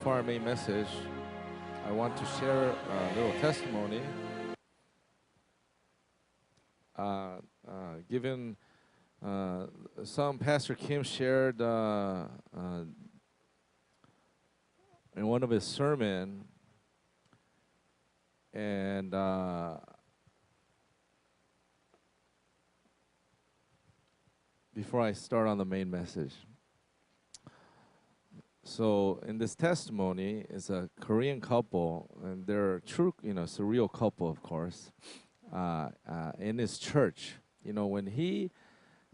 For our main message, I want to share a little testimony. Given some Pastor Kim shared in one of his sermon, and before I start on the main message. So in this testimony is a Korean couple, and they're true, it's a real couple, of course, in his church. When he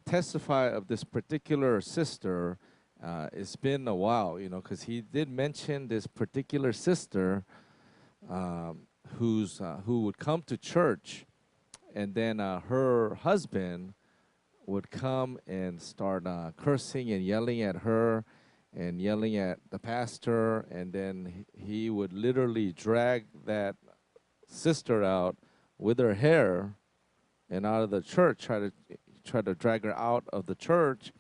testified of this particular sister, it's been a while, because he did mention this particular sister who would come to church, and then her husband would come and start cursing and yelling at her and yelling at the pastor, and then he would literally drag that sister out with her hair and out of the church, try to drag her out of the church,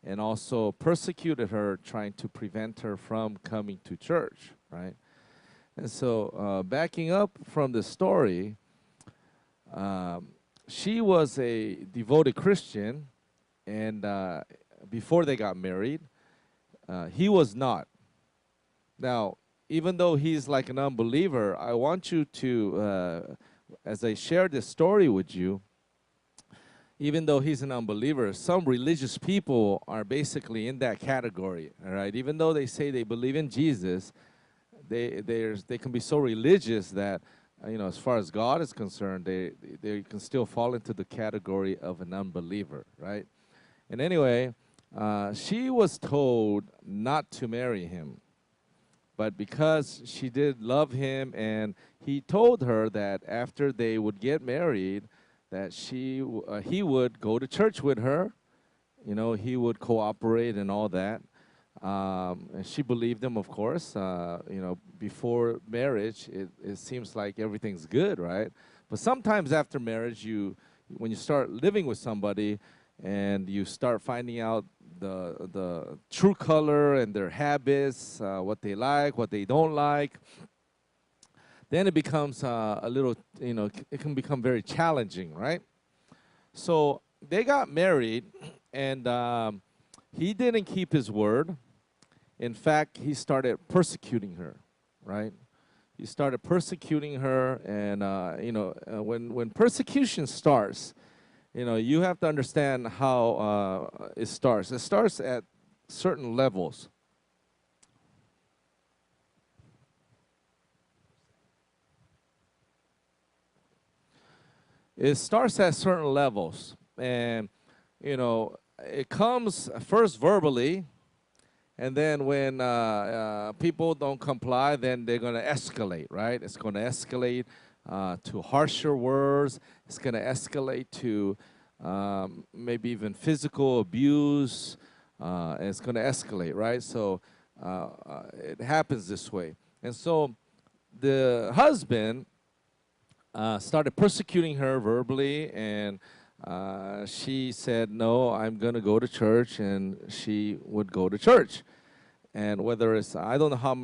and also persecuted her, trying to prevent her from coming to church, right? And so backing up from the story, she was a devoted Christian, and before they got married, he was not. Now, even though he's like an unbeliever, I want you to, as I share this story with you, even though he's an unbeliever, some religious people are basically in that category, all right? Even though they say they believe in Jesus, they can be so religious that, as far as God is concerned, they can still fall into the category of an unbeliever, right? And anyway, she was told not to marry him, but because she did love him, and he told her that after they would get married, that he would go to church with her, he would cooperate and all that, and she believed him, of course. Before marriage, it seems like everything's good, right? But sometimes after marriage, when you start living with somebody and you start finding out the true color and their habits, what they like, what they don't like, then it becomes a little, it can become very challenging, right? So they got married, and he didn't keep his word. In fact, he started persecuting her, right? He started persecuting her, and when persecution starts, you have to understand how it starts. It starts at certain levels. It starts at certain levels, and it comes first verbally, and then when people don't comply, then they're going to escalate, right? It's going to escalate to harsher words. It's going to escalate to maybe even physical abuse. And it's going to escalate, right? So it happens this way. And so the husband started persecuting her verbally, and she said, no, I'm going to go to church, and she would go to church. And whether it's, I don't know how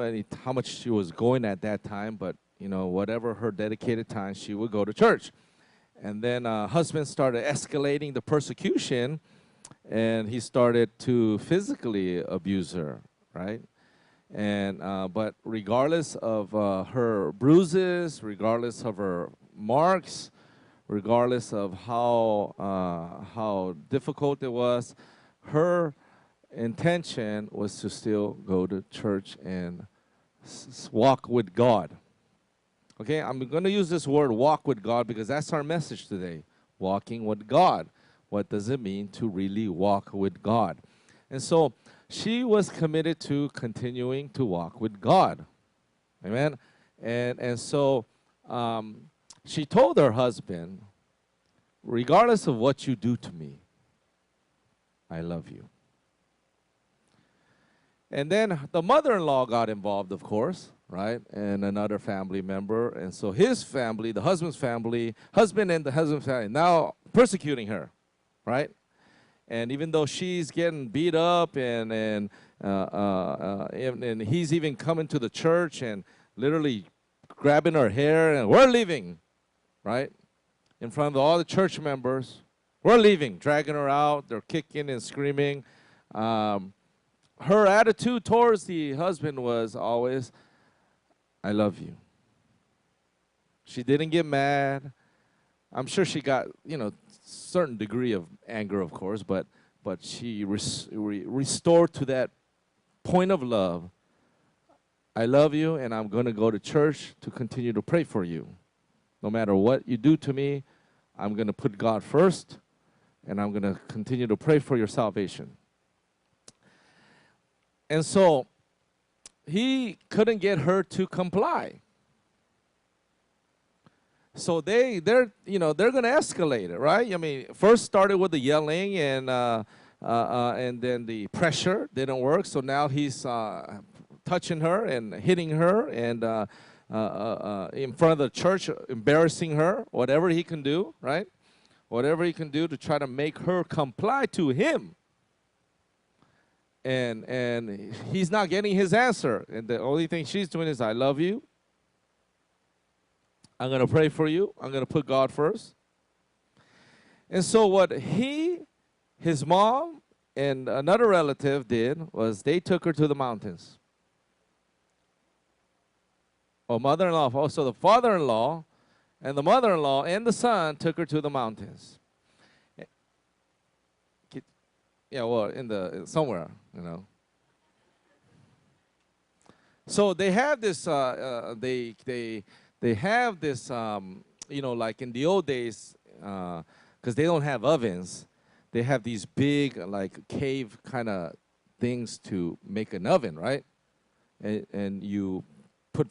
much she was going at that time, but whatever her dedicated time, she would go to church. And then husband started escalating the persecution, and he started to physically abuse her, right? And but regardless of her bruises, regardless of her marks, regardless of how difficult it was, her intention was to still go to church and walk with God. Okay, I'm going to use this word walk with God because that's our message today, walking with God. What does it mean to really walk with God? And so she was committed to continuing to walk with God. Amen? And so she told her husband, regardless of what you do to me, I love you. And then the mother-in-law got involved, of course, right? And another family member. And so his family, the husband's family, husband and the husband's family, now persecuting her, right? And even though she's getting beat up and and he's even coming to the church and literally grabbing her hair and we're leaving, right? In front of all the church members. We're leaving, dragging her out. They're kicking and screaming. Her attitude towards the husband was always, I love you. She didn't get mad. I'm sure she got, certain degree of anger, of course, but she restored to that point of love. I love you, and I'm going to go to church to continue to pray for you. No matter what you do to me, I'm going to put God first, and I'm going to continue to pray for your salvation. And so he couldn't get her to comply. So they're going to escalate it, right? I mean, first started with the yelling and then the pressure didn't work. So now he's touching her and hitting her and in front of the church, embarrassing her, whatever he can do, right? Whatever he can do to try to make her comply to him. And he's not getting his answer. And the only thing she's doing is, I love you. I'm going to pray for you. I'm going to put God first. And so what his mom, and another relative did was they took her to the mountains. Oh, mother-in-law. Oh, so the father-in-law and the mother-in-law and the son took her to the mountains. Yeah, well, somewhere, So they have this. They have this. Like in the old days, because they don't have ovens, they have these big like cave kind of things to make an oven, right? And you put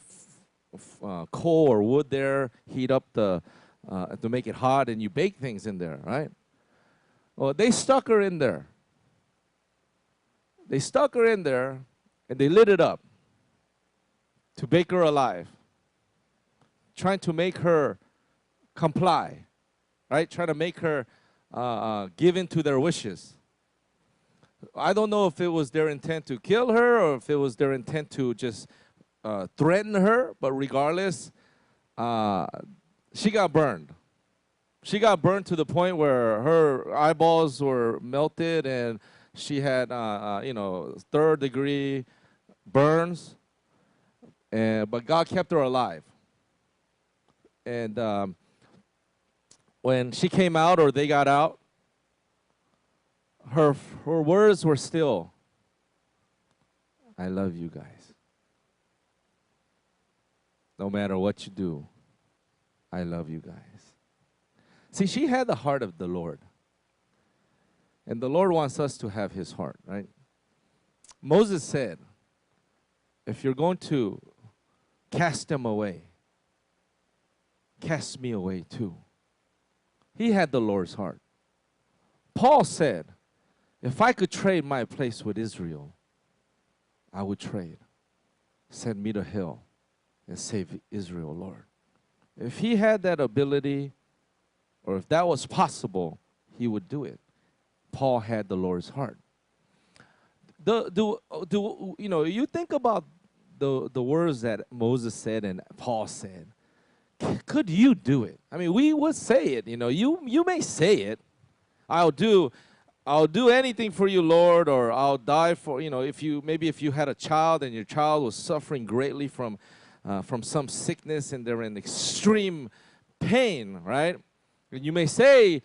coal or wood there, heat up to make it hot, and you bake things in there, right? Well, they stuck her in there. They stuck her in there, and they lit it up to bake her alive, trying to make her comply, right? Trying to make her give in to their wishes. I don't know if it was their intent to kill her or if it was their intent to just threaten her, but regardless, she got burned. She got burned to the point where her eyeballs were melted and she had, third-degree burns. But God kept her alive. And when she came out or they got out, her words were still, I love you guys. No matter what you do, I love you guys. See, she had the heart of the Lord. And the Lord wants us to have his heart, right? Moses said, if you're going to cast them away, cast me away too. He had the Lord's heart. Paul said, if I could trade my place with Israel, I would trade. Send me to hell and save Israel, Lord. If he had that ability, or if that was possible, he would do it. Paul had the Lord's heart. You think about the words that Moses said and Paul said. Could you do it? I mean, we would say it. You may say it. I'll do anything for you, Lord, or I'll die for. If you had a child and your child was suffering greatly from some sickness and they're in extreme pain, right? And you may say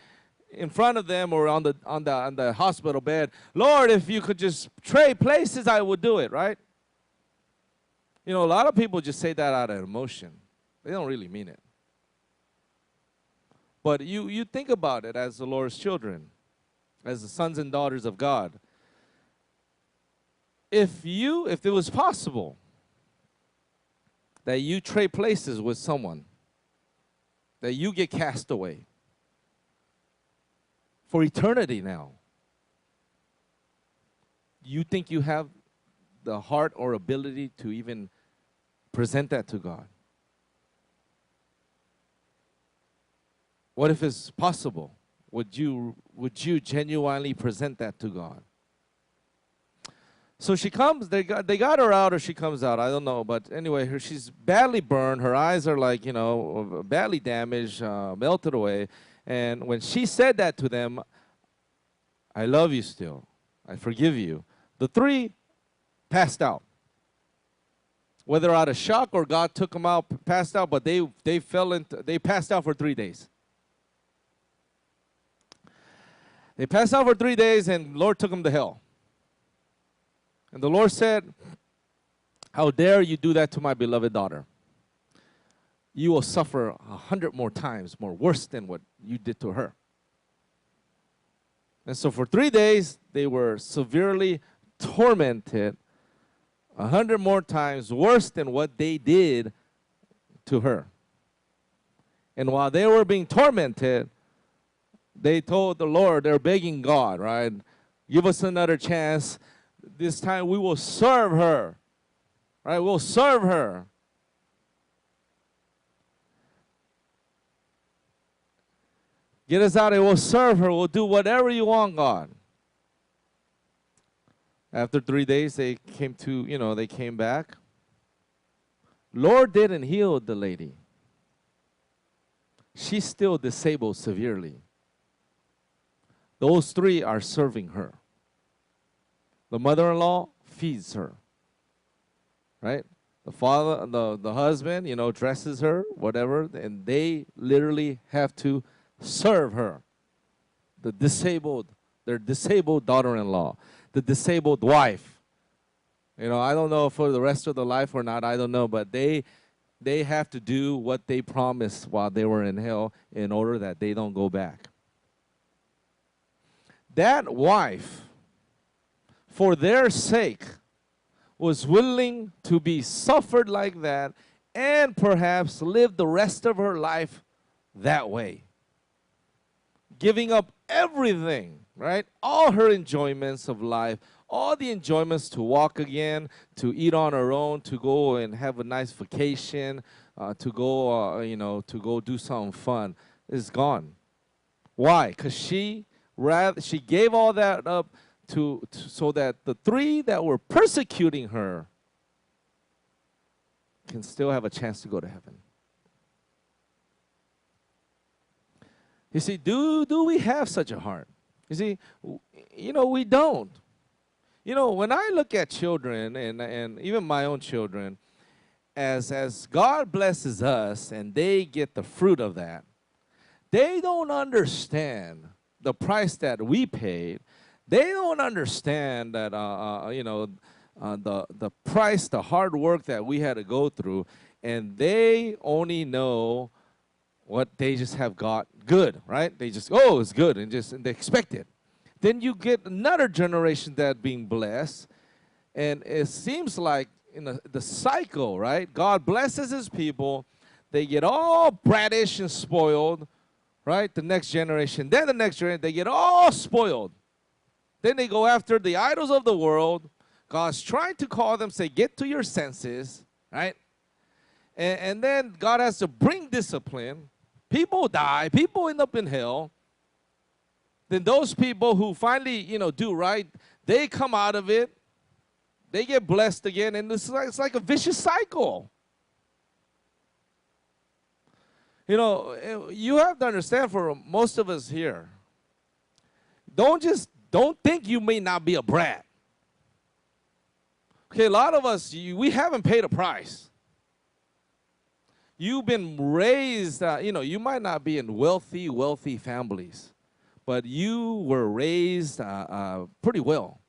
in front of them or on the hospital bed, Lord, if you could just trade places, I would do it, right? A lot of people just say that out of emotion. They don't really mean it. But you think about it as the Lord's children, as the sons and daughters of God. If it was possible that you trade places with someone, that you get cast away for eternity now, you think you have the heart or ability to even present that to God? What if it's possible? Would you genuinely present that to God? So she comes, they got her out, or she comes out, I don't know. But anyway, she's badly burned. Her eyes are like, badly damaged, melted away. And when she said that to them, I love you still, I forgive you, the three passed out. Whether out of shock or God took them out, passed out, but they passed out for 3 days. They passed out for 3 days, and Lord took them to hell. And the Lord said, how dare you do that to my beloved daughter? You will suffer 100 more times more worse than what you did to her. And so for 3 days, they were severely tormented 100 more times worse than what they did to her. And while they were being tormented, they told the Lord, they're begging God, right? Give us another chance. This time we will serve her, right? We'll serve her. Get us out and we'll serve her. We'll do whatever you want, God. After 3 days, they came back. Lord didn't heal the lady. She's still disabled severely. Those three are serving her. The mother-in-law feeds her, right? The father, the husband, dresses her, whatever, and they literally have to serve her. Their disabled daughter-in-law, the disabled wife. I don't know for the rest of the life or not, I don't know, but they have to do what they promised while they were in hell in order that they don't go back. That wife, for their sake, was willing to be suffered like that and perhaps live the rest of her life that way. Giving up everything, right? All her enjoyments of life, all the enjoyments to walk again, to eat on her own, to go and have a nice vacation, to go do something fun, is gone. Why? Because she gave all that up so that the three that were persecuting her can still have a chance to go to heaven. You see, do we have such a heart? You see, we don't. When I look at children and even my own children, as God blesses us and they get the fruit of that, they don't understand the price that we paid. They don't understand that the price, the hard work that we had to go through, and they only know what they just have got good, right? They just, it's good, and they expect it. Then you get another generation that being blessed, and it seems like in the cycle, right? God blesses his people, they get all brattish and spoiled, right? The next generation, then the next generation, they get all spoiled. Then they go after the idols of the world. God's trying to call them, say, get to your senses, right? And then God has to bring discipline. People die. People end up in hell. Then those people who finally, do right, they come out of it. They get blessed again. And it's like a vicious cycle. You have to understand, for most of us here, don't think you may not be a brat. Okay, a lot of us, we haven't paid a price. You've been raised, you might not be in wealthy families, but you were raised pretty well.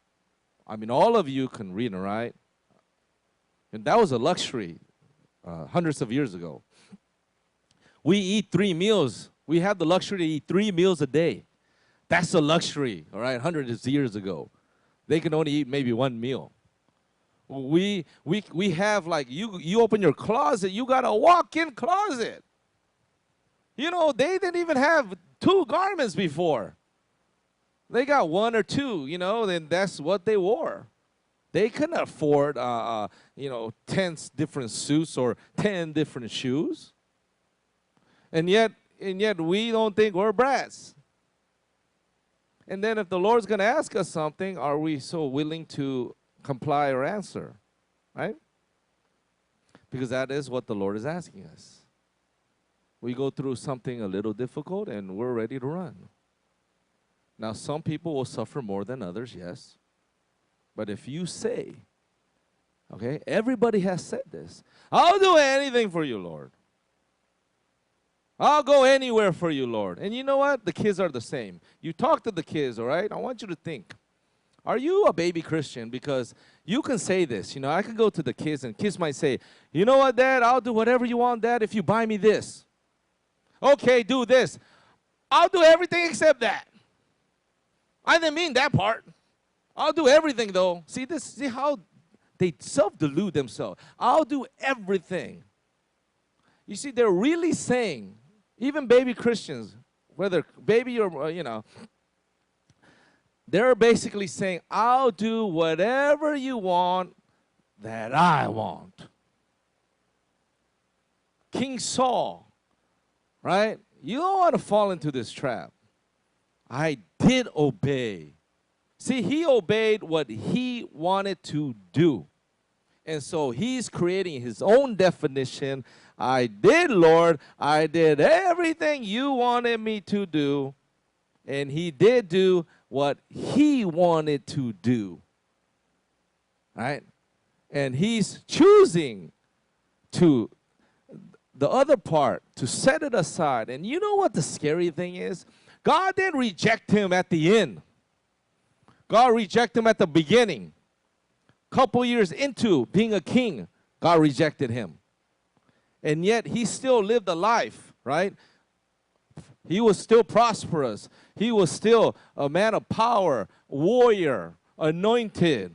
I mean, all of you can read and write. And that was a luxury hundreds of years ago. We eat 3 meals. We have the luxury to eat 3 meals a day. That's a luxury, all right, hundreds of years ago. They can only eat maybe 1 meal. We have, like, you open your closet, you got a walk-in closet. They didn't even have 2 garments before. They got 1 or 2, then that's what they wore. They couldn't afford, 10 different suits or 10 different shoes. And yet we don't think we're brats. And then if the Lord's going to ask us something, are we so willing to comply or answer, right? Because that is what the Lord is asking us. We go through something a little difficult and we're ready to run. Now, some people will suffer more than others, yes. But if you say, okay, everybody has said this, I'll do anything for you, Lord. I'll go anywhere for you, Lord. And you know what? The kids are the same. You talk to the kids, all right? I want you to think. Are you a baby Christian? Because you can say this. You know, I can go to the kids and kids might say, you know what, Dad? I'll do whatever you want, Dad, if you buy me this. Okay, do this. I'll do everything except that. I didn't mean that part. I'll do everything, though. See how they self-delude themselves. I'll do everything. You see, they're really saying, even baby Christians, whether baby or, they're basically saying, I'll do whatever you want that I want. King Saul, right? You don't want to fall into this trap. I did obey. See, he obeyed what he wanted to do. And so he's creating his own definition. I did, Lord. I did everything you wanted me to do. And he did do what he wanted to do. Right? And he's choosing to, the other part, to set it aside. And you know what the scary thing is? God didn't reject him at the end. God rejected him at the beginning. Couple years into being a king, God rejected him. And yet he still lived a life, right? He was still prosperous. He was still a man of power, warrior, anointed.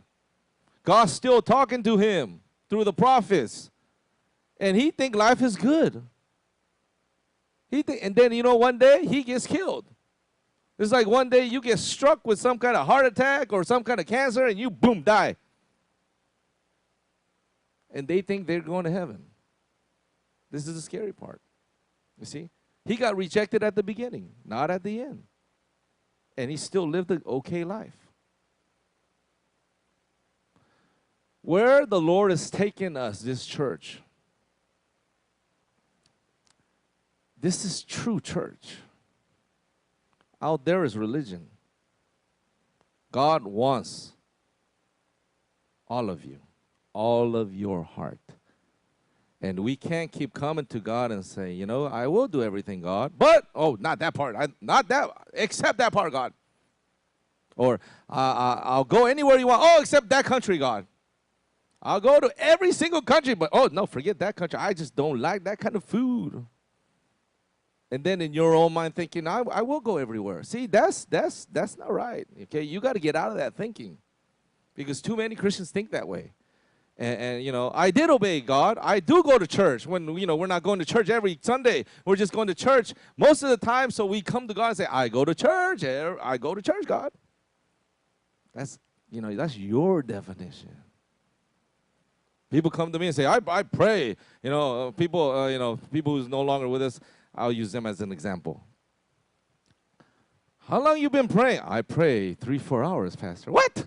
God's still talking to him through the prophets. And he think life is good. And then, one day he gets killed. It's like one day you get struck with some kind of heart attack or some kind of cancer and you, boom, die. And they think they're going to heaven. This is the scary part. You see? He got rejected at the beginning, not at the end. And he still lived an okay life. Where the Lord has taken us, this church, this is true church. Out there is religion. God wants all of you, all of your heart. And we can't keep coming to God and say, I will do everything, God. But, not that part. Not that, except that part, God. Or, I'll go anywhere you want. Oh, except that country, God. I'll go to every single country. But, no, forget that country. I just don't like that kind of food. And then in your own mind thinking, I will go everywhere. See, that's not right. Okay, you got to get out of that thinking. Because too many Christians think that way. And I did obey God. I do go to church when, we're not going to church every Sunday. We're just going to church most of the time. So we come to God and say, I go to church. I go to church, God. That's your definition. People come to me and say, I pray. People who's no longer with us, I'll use them as an example. How long you been praying? I pray 3-4 hours, Pastor. What?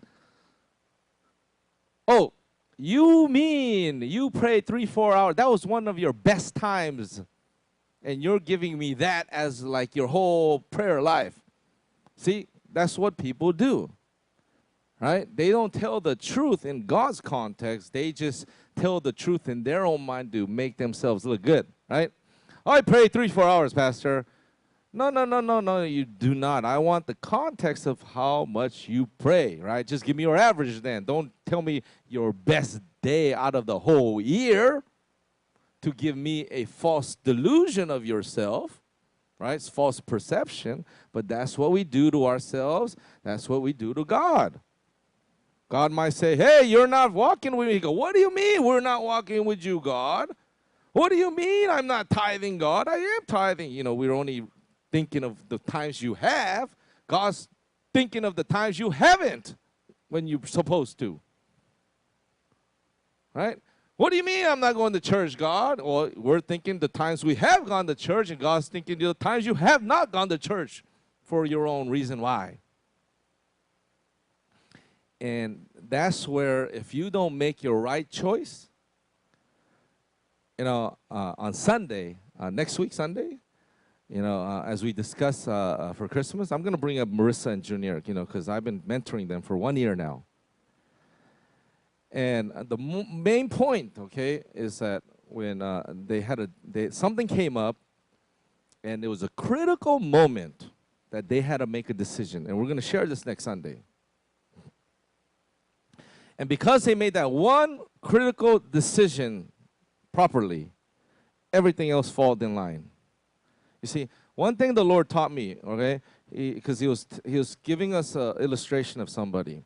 Oh, you mean you pray 3-4 hours? That was one of your best times. And you're giving me that as like your whole prayer life. See, that's what people do. Right? They don't tell the truth in God's context. They just tell the truth in their own mind to make themselves look good. Right? I pray 3-4 hours, Pastor. No, you do not. I want the context of how much you pray, right? Just give me your average then. Don't tell me your best day out of the whole year to give me a false delusion of yourself, right? It's false perception, but that's what we do to ourselves. That's what we do to God. God might say, hey, you're not walking with me. You go, what do you mean we're not walking with you, God? What do you mean I'm not tithing, God? I am tithing. We're only thinking of the times you have. God's thinking of the times you haven't when you're supposed to. Right? What do you mean I'm not going to church, God? Well, we're thinking the times we have gone to church, and God's thinking the times you have not gone to church for your own reason why. And that's where if you don't make your right choice, on Sunday, next week Sunday, as we discuss for Christmas, I'm going to bring up Marissa and Junior, because I've been mentoring them for 1 year now. And the main point, okay, is that when something came up, and it was a critical moment that they had to make a decision. And we're going to share this next Sunday. And because they made that one critical decision properly, everything else falls in line. You see, one thing the Lord taught me, okay, because he was giving us an illustration of somebody.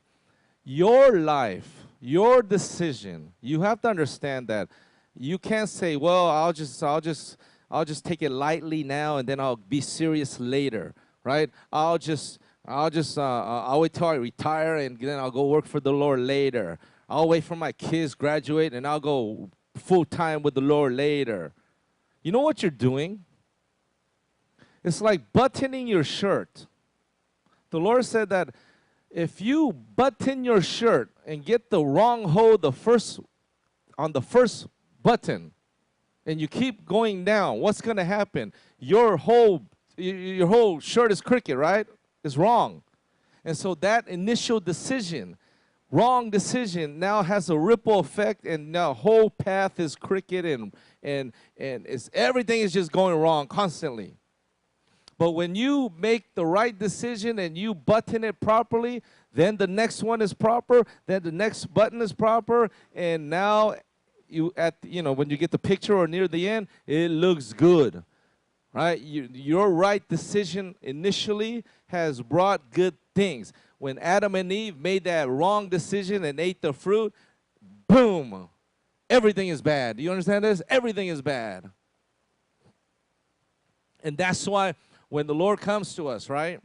Your life, your decision, you have to understand that you can't say, well, I'll just take it lightly now and then I'll be serious later, right? I'll wait till I retire and then I'll go work for the Lord later. I'll wait for my kids graduate and I'll go full time with the Lord later. You know what you're doing? It's like buttoning your shirt. The Lord said that if you button your shirt and get the wrong hole on the first button, and you keep going down, what's going to happen? Your whole shirt is crooked, right? It's wrong. And so that initial decision, wrong decision, now has a ripple effect, and now the whole path is crooked, and everything is just going wrong constantly. But when you make the right decision and you button it properly, then the next one is proper, then the next button is proper, and now when you get the picture or near the end, it looks good, right? Your right decision initially has brought good things. When Adam and Eve made that wrong decision and ate the fruit, boom, everything is bad. Do you understand this? Everything is bad. And that's why when the Lord comes to us, right?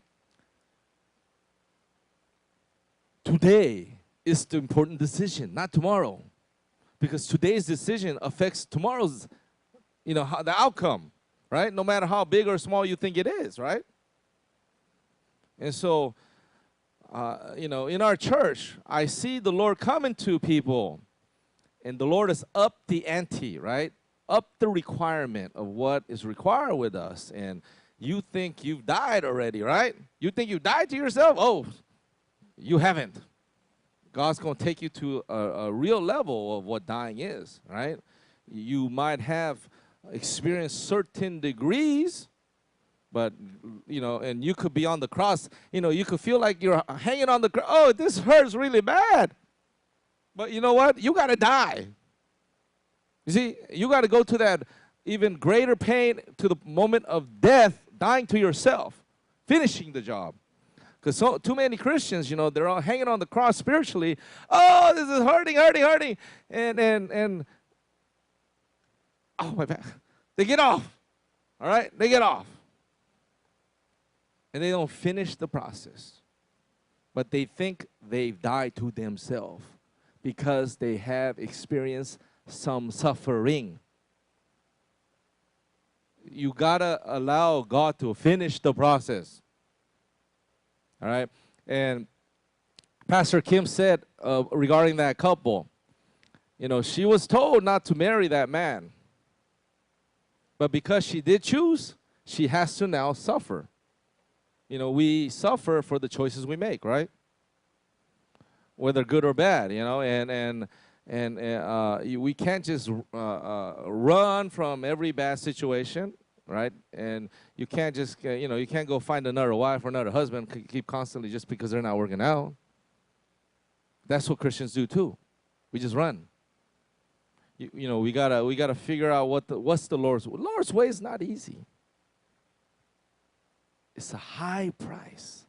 Today is the important decision, not tomorrow. Because today's decision affects tomorrow's, the outcome, right? No matter how big or small you think it is, right? And so, in our church, I see the Lord coming to people, and the Lord has upped the ante, right? Up the requirement of what is required with us. And you think you've died already, right? You think you died to yourself? Oh, you haven't. God's going to take you to a real level of what dying is, right? You might have experienced certain degrees, but, and you could be on the cross. You could feel like you're hanging on the cross. Oh, this hurts really bad. But you know what? You got to die. You see, you got to go to that even greater pain to the moment of death, dying to yourself, finishing the job. Because too many Christians, they're all hanging on the cross spiritually. Oh, this is hurting. And oh, my back. They get off. All right? They get off. And they don't finish the process. But they think they've died to themselves because they have experienced some suffering. You got to allow God to finish the process. All right, and Pastor Kim said regarding that couple, she was told not to marry that man. But because she did choose, she has to now suffer. We suffer for the choices we make, right? Whether good or bad, and we can't just run from every bad situation. Right? And you can't just, you can't go find another wife or another husband, keep constantly just because they're not working out. That's what Christians do too. We just run. We gotta figure out what's the Lord's way. Lord's way is not easy. It's a high price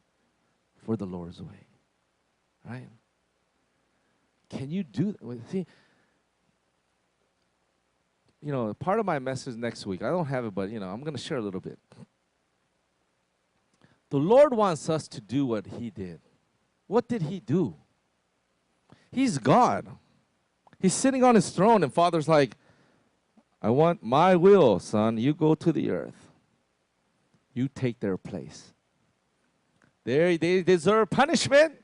for the Lord's way. Right? Can you do that? See, part of my message next week, I don't have it, but, I'm going to share a little bit. The Lord wants us to do what He did. What did He do? He's God. He's sitting on His throne, and Father's like, I want my will, son. You go to the earth. You take their place. They deserve punishment.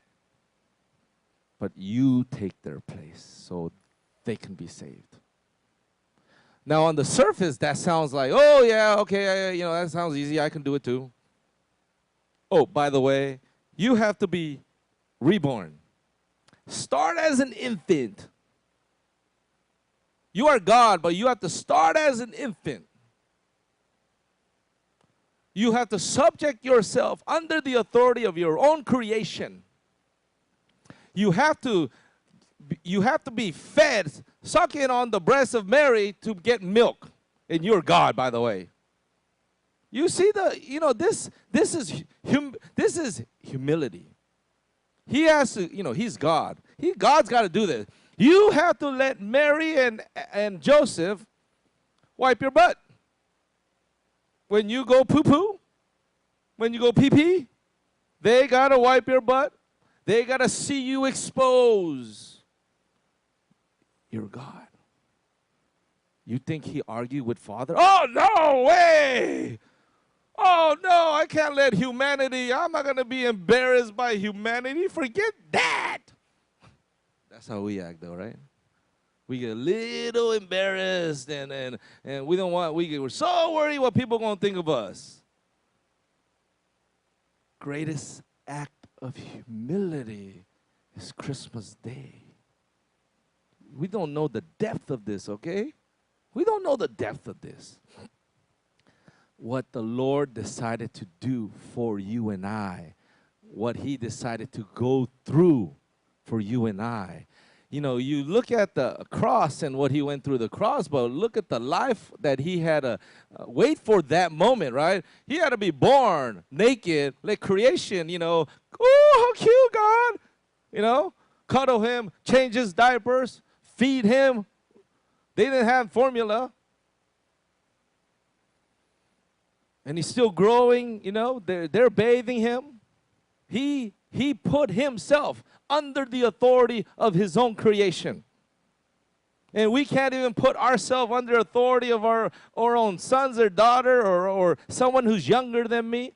but you take their place so they can be saved. Now, on the surface, that sounds like, oh, yeah, okay, that sounds easy. I can do it too. Oh, by the way, you have to be reborn. Start as an infant. You are God, but you have to start as an infant. You have to subject yourself under the authority of your own creation. You have to be fed, sucking on the breast of Mary to get milk. And you're God, by the way. You see this is humility. He has to, he's God. God's got to do this. You have to let Mary and Joseph wipe your butt. When you go poo-poo, when you go pee-pee, they got to wipe your butt. They got to see you expose. You're God. You think he argued with Father? Oh, no way! Oh, no, I can't let humanity, I'm not going to be embarrassed by humanity. Forget that. That's how we act, though, right? We get a little embarrassed, and we don't want, we're so worried what people are going to think of us. Greatest act of humility is Christmas Day. We don't know the depth of this, okay? We don't know the depth of this. What the Lord decided to do for you and I, what he decided to go through for you and I. You look at the cross and what he went through the cross, but look at the life that he had to wait for that moment, right? He had to be born naked, like creation, oh, how cute, God. Cuddle him, change his diapers, feed him. They didn't have formula. And he's still growing, they're bathing him. He put himself under the authority of his own creation. And we can't even put ourselves under authority of our own sons or daughter or someone who's younger than me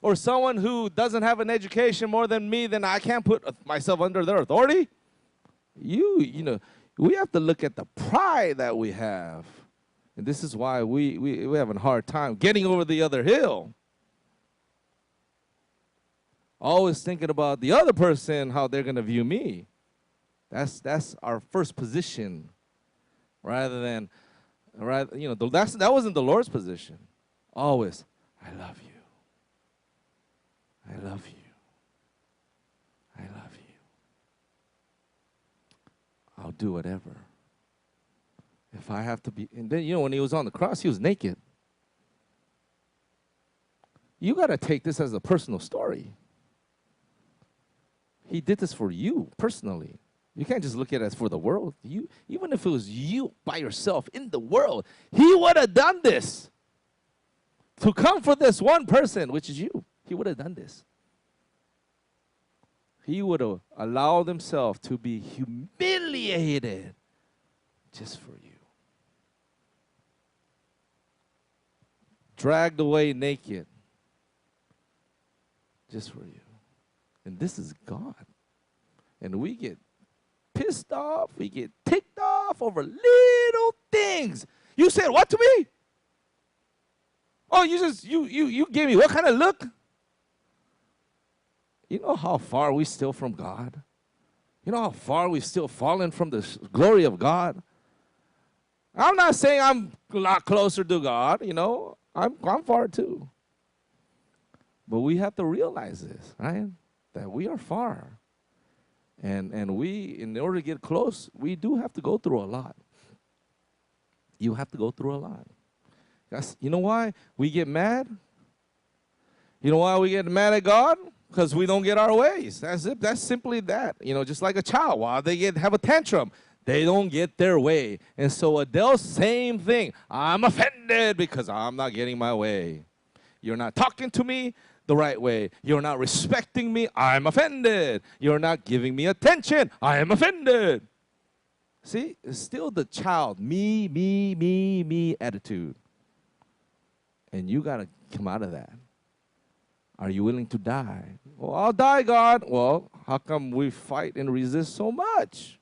or someone who doesn't have an education more than me, then I can't put myself under their authority. We have to look at the pride that we have. And this is why we have a hard time getting over the other hill. Always thinking about the other person, how they're going to view me. That's our first position, that wasn't the Lord's position. Always, I love you. I love you. I love you. I'll do whatever. If I have to be, and then when he was on the cross, he was naked. You got to take this as a personal story. He did this for you personally. You can't just look at it as for the world. Even if it was you by yourself in the world, he would have done this. To come for this one person, which is you, he would have done this. He would have allowed himself to be humiliated just for you. Dragged away naked just for you. And this is God. And we get pissed off, we get ticked off over little things. You said what to me? Oh, you gave me what kind of look? You know how far we still from God? You know how far we've still fallen from the glory of God? I'm not saying I'm a lot closer to God, I'm far too. But we have to realize this, right? That we are far. And we, in order to get close, we do have to go through a lot. You have to go through a lot. You know why we get mad? You know why we get mad at God? Because we don't get our ways. That's it. That's simply that. Just like a child, while they have a tantrum, they don't get their way. And so Adele, same thing. I'm offended because I'm not getting my way. You're not talking to me the right way. You're not respecting me. I'm offended. You're not giving me attention. I am offended. See, it's still the child, me attitude. And you got to come out of that. Are you willing to die? Well, I'll die, God. Well, how come we fight and resist so much?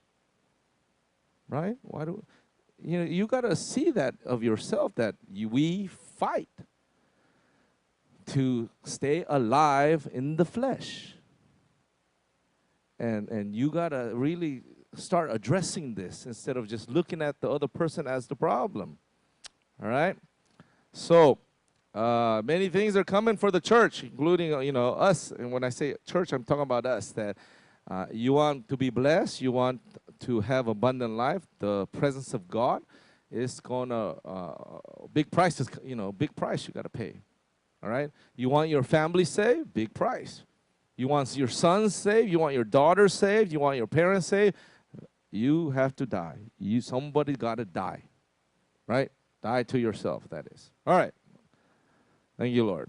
Right? Why do you got to see that of yourself that we fight to stay alive in the flesh. And you got to really start addressing this instead of just looking at the other person as the problem. All right? So, many things are coming for the church, including, us. And when I say church, I'm talking about us, that you want to be blessed, you want to have abundant life, the presence of God is going to, big prices, big price you got to pay. All right? You want your family saved? Big price. You want your sons saved? You want your daughters saved? You want your parents saved? You have to die. Somebody got to die. Right? Die to yourself, that is. All right. Thank you, Lord.